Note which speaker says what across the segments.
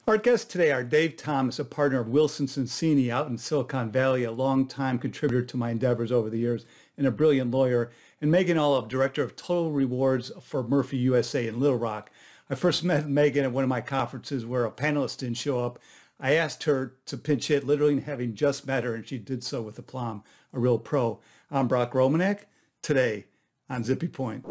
Speaker 1: Our guests today are Dave Thomas, a partner of Wilson Sonsini out in Silicon Valley, a longtime contributor to my endeavors over the years, and a brilliant lawyer, and Magen, director of Total Rewards for Murphy USA in Little Rock. I first met Magen at one of my conferences where a panelist didn't show up. I asked her to pinch hit, literally having just met her, and she did so with aplomb, a real pro. I'm Brock Romanek, today on Zippy Point.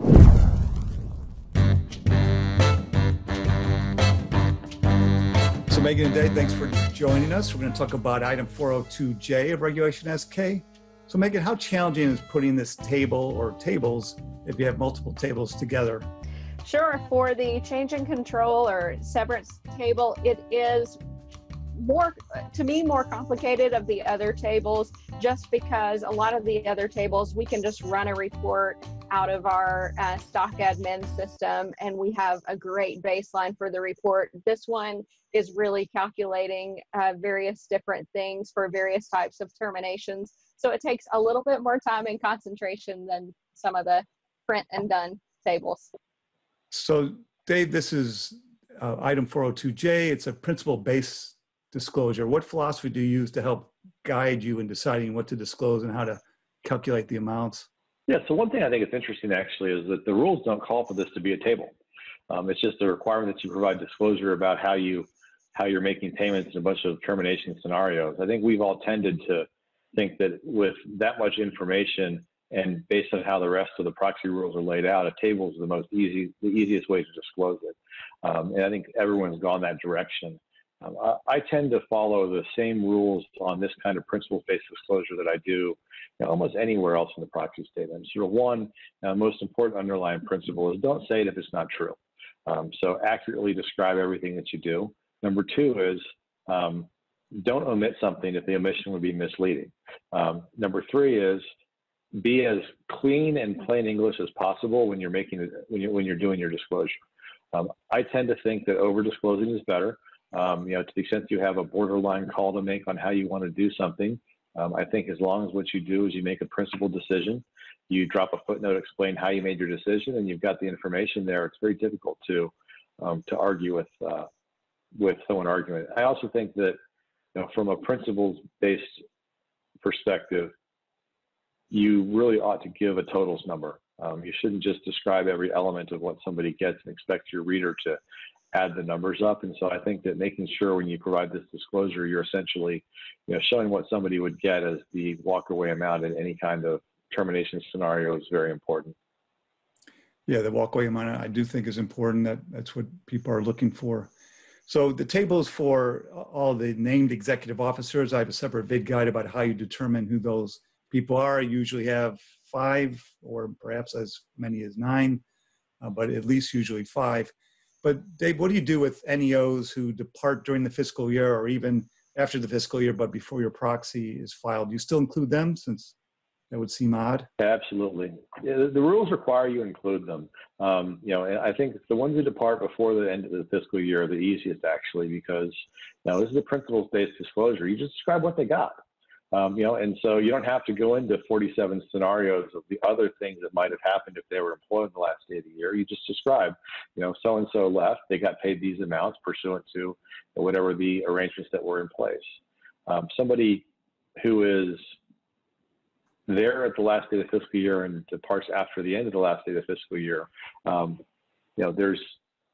Speaker 1: So Magen and Dave, thanks for joining us. We're going to talk about item 402J of Regulation SK. So Magen, how challenging is putting this table or tables if you have multiple tables together?
Speaker 2: Sure. For the change in control or severance table, it is more, to me, more complicated of the other tables, just because a lot of the other tables, we can just run a report out of our stock admin system, and we have a great baseline for the report. This one is really calculating various different things for various types of terminations. So it takes a little bit more time and concentration than some of the print and done tables.
Speaker 1: So Dave, this is item 402J. It's a principle-based disclosure. What philosophy do you use to help guide you in deciding what to disclose and how to calculate the amounts?
Speaker 3: Yeah, so one thing I think is interesting actually is that the rules don't call for this to be a table. It's just a requirement that you provide disclosure about how you're making payments in a bunch of termination scenarios. I think we've all tended to think that with that much information and based on how the rest of the proxy rules are laid out, a table is the easiest way to disclose it. And I think everyone's gone that direction. I tend to follow the same rules on this kind of principle-based disclosure that I do almost anywhere else in the proxy statement. Sort of one, most important underlying principle is don't say it if it's not true. So accurately describe everything that you do. Number two is don't omit something if the omission would be misleading. Number three is be as clean and plain English as possible when you're making it, when you're doing your disclosure. I tend to think that over disclosing is better. To the extent you have a borderline call to make on how you want to do something, I think as long as what you do is you make a principled decision, you drop a footnote, explain how you made your decision, and you've got the information there, it's very difficult to argue with someone arguing it. I also think that from a principles-based perspective, you really ought to give a totals number. You shouldn't just describe every element of what somebody gets and expect your reader to add the numbers up. And so I think that making sure when you provide this disclosure, you're essentially showing what somebody would get as the walkaway amount in any kind of termination scenario is very important.
Speaker 1: Yeah, the walkaway amount I do think is important. That's what people are looking for. So the tables for all the named executive officers, I have a separate vid guide about how you determine who those people are. I usually have 5 or perhaps as many as 9, but at least usually 5. But Dave, what do you do with NEOs who depart during the fiscal year or even after the fiscal year, but before your proxy is filed? Do you still include them, since that would seem odd?
Speaker 3: Absolutely. Yeah, the rules require you include them. And I think the ones who depart before the end of the fiscal year are the easiest, actually, because this is a principles-based disclosure. You just describe what they got. And so you don't have to go into 47 scenarios of the other things that might have happened if they were employed the last day of the year. You just describe, so-and-so left, they got paid these amounts pursuant to whatever the arrangements that were in place. Somebody who is there at the last day of the fiscal year and departs after the end of the last day of the fiscal year, there's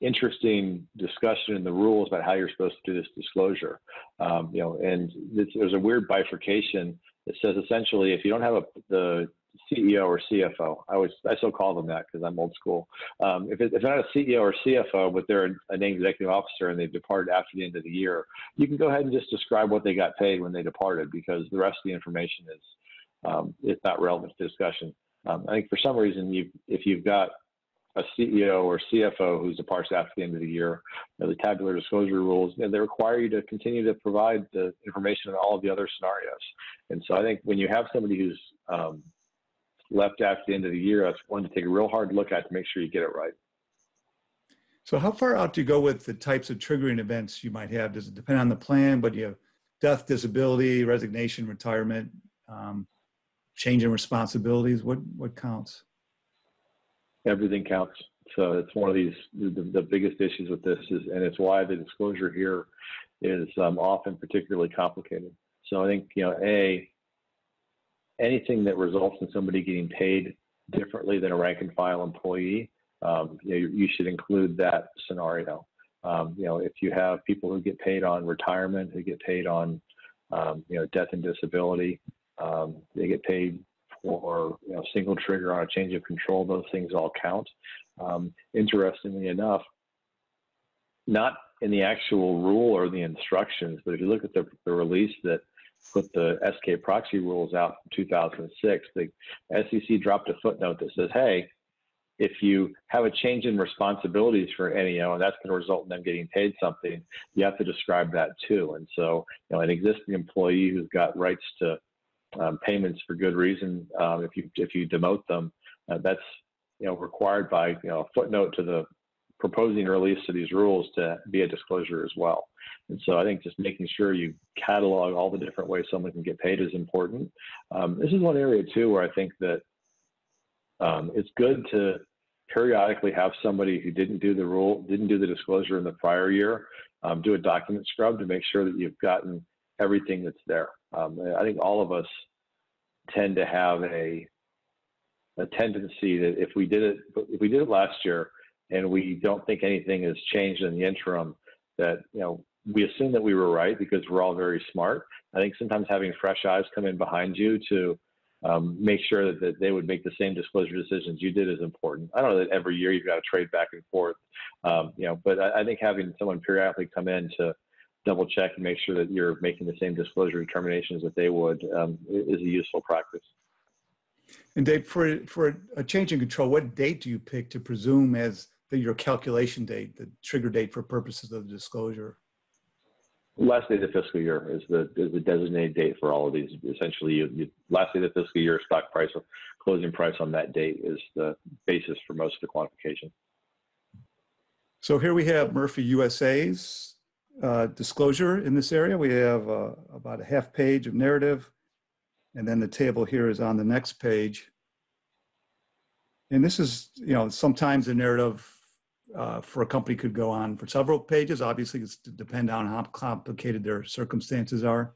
Speaker 3: interesting discussion in the rules about how you're supposed to do this disclosure. And there's a weird bifurcation that says essentially if you don't have the CEO or CFO, I still call them that because I'm old school. If it's not a CEO or CFO, but they're a named executive officer and they've departed after the end of the year, you can go ahead and just describe what they got paid when they departed, because the rest of the information is not relevant to discussion. I think for some reason, if you've got a CEO or CFO who departs after the end of the year, the tabular disclosure rules, they require you to continue to provide the information in all of the other scenarios. And so I think when you have somebody who's left after the end of the year, that's one to take a real hard look at to make sure you get it right.
Speaker 1: So how far out do you go with the types of triggering events you might have? Does it depend on the plan, but you have death, disability, resignation, retirement, change in responsibilities? What counts?
Speaker 3: Everything counts. So it's one of these, the biggest issues with this is, and it's why the disclosure here is often particularly complicated. So I think, anything that results in somebody getting paid differently than a rank and file employee, you should include that scenario. If you have people who get paid on retirement, who get paid on, death and disability, they get paid for, single trigger on a change of control, those things all count. Interestingly enough, not in the actual rule or the instructions, but if you look at the release that put the SK proxy rules out in 2006, the SEC dropped a footnote that says, hey, if you have a change in responsibilities for NEO and that's going to result in them getting paid something, you have to describe that too. And so, an existing employee who's got rights to payments for good reason, if you demote them, that's required by a footnote to the proposing release to these rules to be a disclosure as well. And so I think just making sure you catalog all the different ways someone can get paid is important. This is one area too where I think that it's good to periodically have somebody who didn't do the disclosure in the prior year, do a document scrub to make sure that you've gotten everything that's there. I think all of us tend to have a tendency that if we did it last year and we don't think anything has changed in the interim, that we assume that we were right because we're all very smart. I think sometimes having fresh eyes come in behind you to make sure that they would make the same disclosure decisions you did is important. I don't know that every year you've got to trade back and forth, but I think having someone periodically come in to double check and make sure that you're making the same disclosure determinations that they would is a useful practice.
Speaker 1: And Dave, for a change in control, what date do you pick to presume as your calculation date, the trigger date for purposes of the disclosure?
Speaker 3: Last day of the fiscal year is the designated date for all of these. Essentially, last day of the fiscal year, stock price, closing price on that date is the basis for most of the quantification.
Speaker 1: So here we have Murphy USA's disclosure in this area. We have about a half page of narrative, and then the table here is on the next page. And this is, sometimes the narrative for a company could go on for several pages. Obviously, it's to depend on how complicated their circumstances are.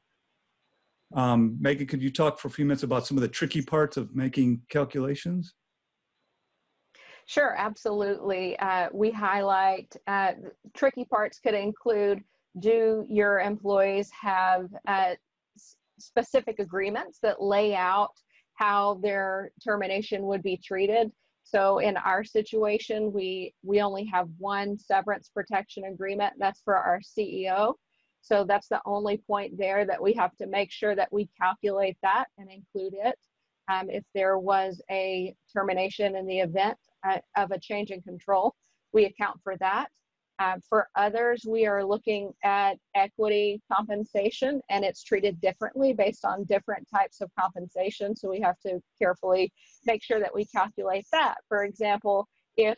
Speaker 1: Megan, could you talk for a few minutes about some of the tricky parts of making calculations?
Speaker 2: Sure, absolutely. We highlight tricky parts could include, do your employees have specific agreements that lay out how their termination would be treated? So in our situation, we only have one severance protection agreement. That's for our CEO. So that's the only point there that we have to make sure that we calculate that and include it. If there was a termination in the event of a change in control, we account for that. For others, we are looking at equity compensation, and it's treated differently based on different types of compensation. So we have to carefully make sure that we calculate that. For example, if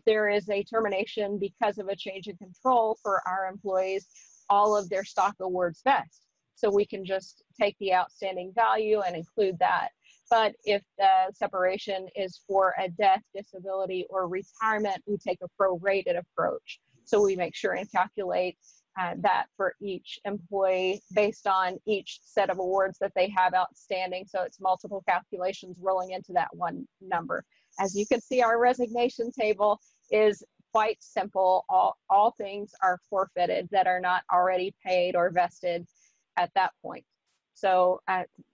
Speaker 2: there is a termination because of a change in control for our employees, all of their stock awards vest. So we can just take the outstanding value and include that. But if the separation is for a death, disability, or retirement, we take a prorated approach. So we make sure and calculate that for each employee based on each set of awards that they have outstanding. So it's multiple calculations rolling into that one number. As you can see, our resignation table is quite simple. All things are forfeited that are not already paid or vested at that point. So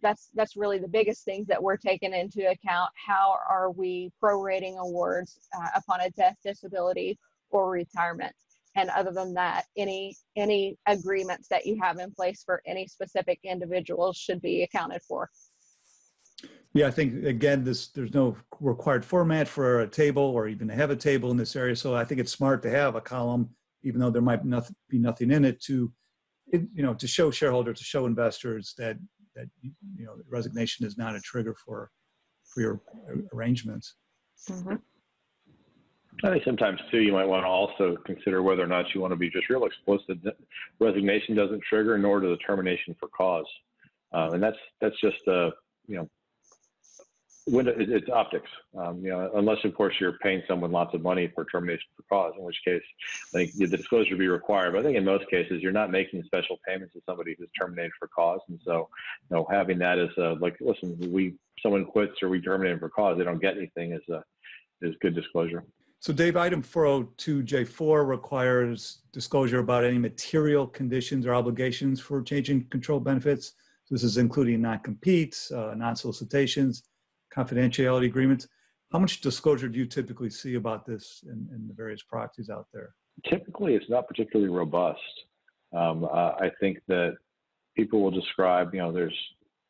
Speaker 2: that's really the biggest things that we're taking into account. How are we prorating awards upon a death, disability, or retirement? And other than that, any agreements that you have in place for any specific individuals should be accounted for.
Speaker 1: Yeah, I think, again, there's no required format for a table or even to have a table in this area. So I think it's smart to have a column, even though there might be nothing in it, to show shareholders, to show investors that resignation is not a trigger for your arrangements.
Speaker 2: Mm-hmm.
Speaker 3: I think sometimes too, you might want to also consider whether or not you want to be just real explicit that resignation doesn't trigger, nor does the termination for cause, and that's just It's optics, unless of course you're paying someone lots of money for termination for cause, in which case I think the disclosure would be required. But I think in most cases you're not making special payments to somebody who's terminated for cause, and so having that as like, listen, someone quits or we terminate for cause, they don't get anything is good disclosure.
Speaker 1: So Dave, item 402J4 requires disclosure about any material conditions or obligations for change in control benefits. So this is including non-competes, non-solicitations, confidentiality agreements. How much disclosure do you typically see about this in the various proxies out there? Typically,
Speaker 3: it's not particularly robust. I think that people will describe,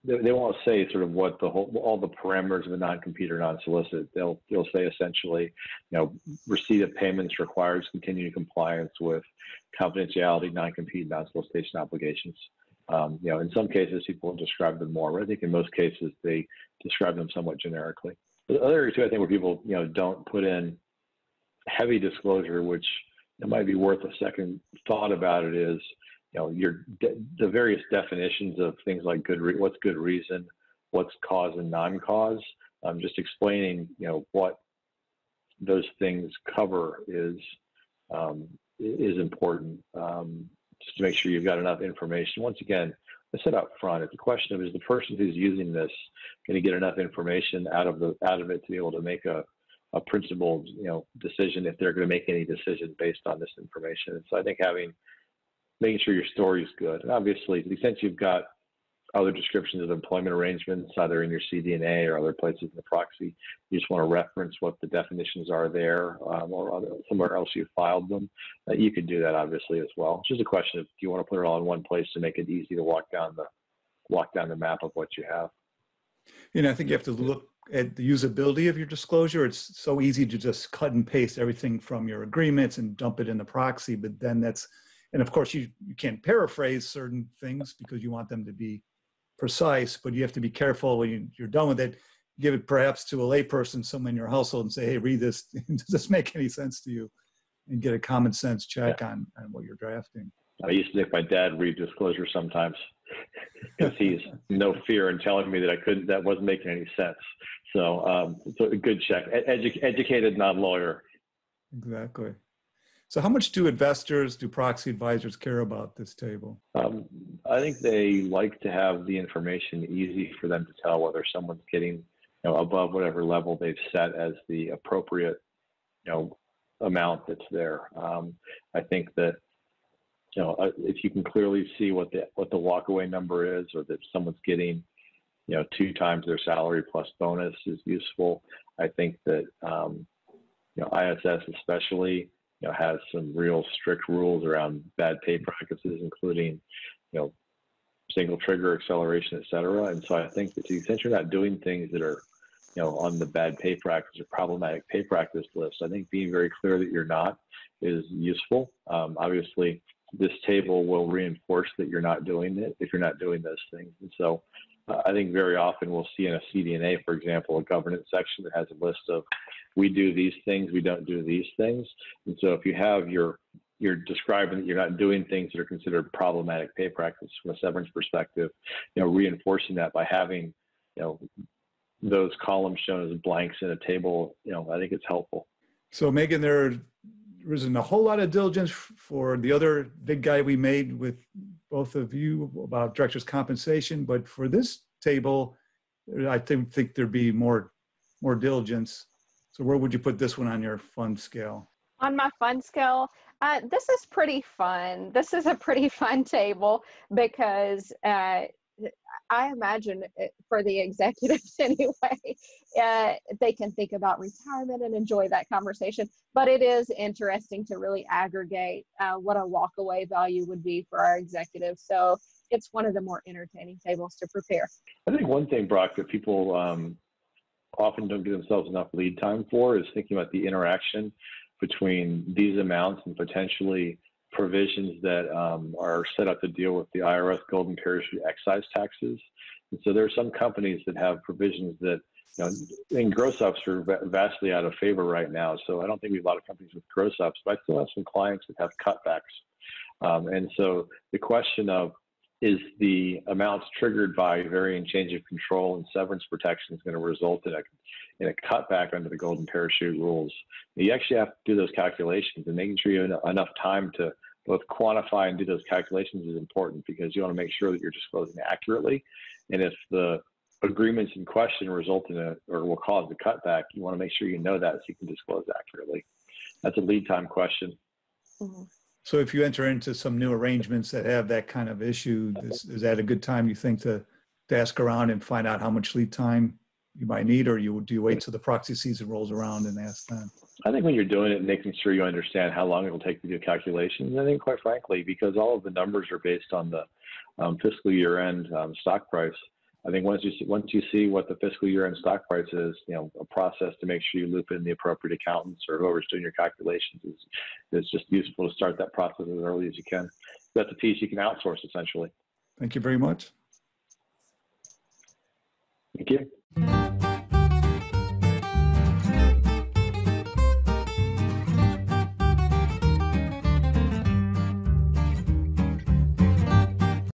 Speaker 3: they won't say sort of what all the parameters of a non-compete or non-solicit. They'll say essentially, receipt of payments requires continued compliance with confidentiality, non-compete, non-solicitation obligations. In some cases, people will describe them more, but I think in most cases, they describe them somewhat generically. The other area too, I think, where people, don't put in heavy disclosure, which it might be worth a second thought about it, is, the various definitions of things like what's good reason, what's cause and non-cause. Just explaining, what those things cover is important. Just to make sure you've got enough information. Once again, I said up front, it's a question of, is the person who's using this going to get enough information out of it to be able to make a principled, decision, if they're going to make any decision based on this information. And so I think making sure your story is good. And obviously, to the extent you've got other descriptions of employment arrangements, either in your CDNA or other places in the proxy, you just want to reference what the definitions are there, or somewhere else you filed them. You could do that obviously as well. It's just a question of, do you want to put it all in one place to make it easy to walk down the map of what you have?
Speaker 1: I think you have to look at the usability of your disclosure. It's so easy to just cut and paste everything from your agreements and dump it in the proxy, but then and of course you can't paraphrase certain things because you want them to be precise, but you have to be careful when you're done with it. Give it perhaps to a layperson, someone in your household, and say, hey, read this. Does this make any sense to you? And get a common sense check on what you're drafting.
Speaker 3: I used to make my dad read disclosure sometimes because he's no fear in telling me that wasn't making any sense. So a good check. Educated, non-lawyer.
Speaker 1: Exactly. So how much do proxy advisors care about this table?
Speaker 3: I think they like to have the information easy for them to tell whether someone's getting above whatever level they've set as the appropriate amount that's there. I think that if you can clearly see what the walkaway number is, or that someone's getting 2 times their salary plus bonus is useful. I think that ISS especially has some real strict rules around bad pay practices, including, single trigger acceleration, et cetera. And so I think that to the extent you're not doing things that are, on the bad pay practice or problematic pay practice list, I think being very clear that you're not is useful. Obviously, this table will reinforce that you're not doing it if you're not doing those things. And so I think very often we'll see in a CDNA, for example, a governance section that has a list of, we do these things, we don't do these things. And so if you have you're describing that you're not doing things that are considered problematic pay practice from a severance perspective, reinforcing that by having, those columns shown as blanks in a table, I think it's helpful.
Speaker 1: So Megan, there isn't a whole lot of diligence for the other big guy we made with both of you about directors' compensation, but for this table, I think there'd be more diligence. So where would you put this one on your fun scale?
Speaker 2: On my fun scale, this is pretty fun. This is a pretty fun table because I imagine for the executives anyway, they can think about retirement and enjoy that conversation. But it is interesting to really aggregate what a walkaway value would be for our executives. So it's one of the more entertaining tables to prepare.
Speaker 3: I think one thing, Brock, that people often don't give themselves enough lead time for is thinking about the interaction between these amounts and potentially provisions that are set up to deal with the IRS golden parachute excise taxes. And so there are some companies that have provisions that, and gross ups are vastly out of favor right now. So I don't think we have a lot of companies with gross ups, but I still have some clients that have cutbacks. And so the question of is the amounts triggered by varying change of control and severance protection is going to result in a cutback under the golden parachute rules. You actually have to do those calculations, and making sure you have enough time to both quantify and do those calculations is important, because you want to make sure that you're disclosing accurately. And if the agreements in question result in or will cause a cutback, you want to make sure you know that so you can disclose accurately. That's a lead time question.
Speaker 2: Mm-hmm.
Speaker 1: So if you enter into some new arrangements that have that kind of issue, is that a good time, you think, to ask around and find out how much lead time you might need, or do you wait till the proxy season rolls around and ask them?
Speaker 3: I think when you're doing it, making sure you understand how long it will take to do calculations. I think, quite frankly, because all of the numbers are based on the fiscal year-end stock price, I think once you see what the fiscal year-end stock price is, a process to make sure you loop in the appropriate accountants or whoever's doing your calculations is just useful to start that process as early as you can. That's a piece you can outsource, essentially.
Speaker 1: Thank you very much.
Speaker 3: Thank you.